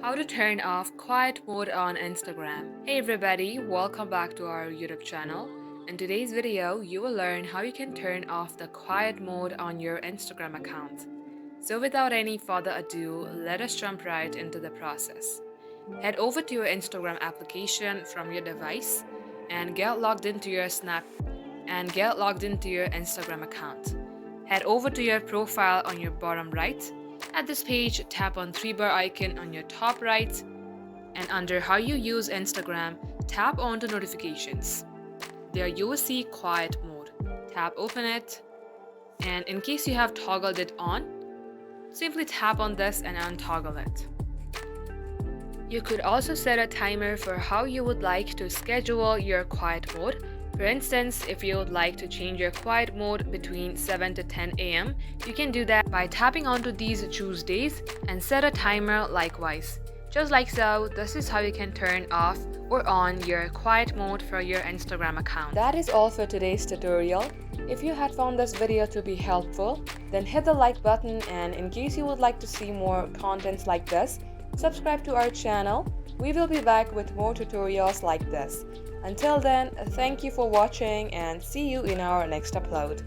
How to turn off quiet mode on Instagram. Hey everybody, welcome back to our YouTube channel. In today's video, you will learn how you can turn off the quiet mode on your Instagram account. So without any further ado, let us jump right into the process. Head over to your Instagram application from your device and get logged into your Instagram account. Head over to your profile on your bottom right. At this page, tap on 3-bar icon on your top right, and under How You Use Instagram, tap on to Notifications. There you will see Quiet Mode. Tap Open it, and in case you have toggled it on, simply tap on this and untoggle it. You could also set a timer for how you would like to schedule your quiet mode. For instance, if you would like to change your quiet mode between 7 to 10 a.m., you can do that by tapping onto these choose days and set a timer likewise. Just like so, this is how you can turn off or on your quiet mode for your Instagram account. That is all for today's tutorial. If you had found this video to be helpful, then hit the like button, and in case you would like to see more contents like this, subscribe to our channel. We will be back with more tutorials like this. Until then, thank you for watching and see you in our next upload.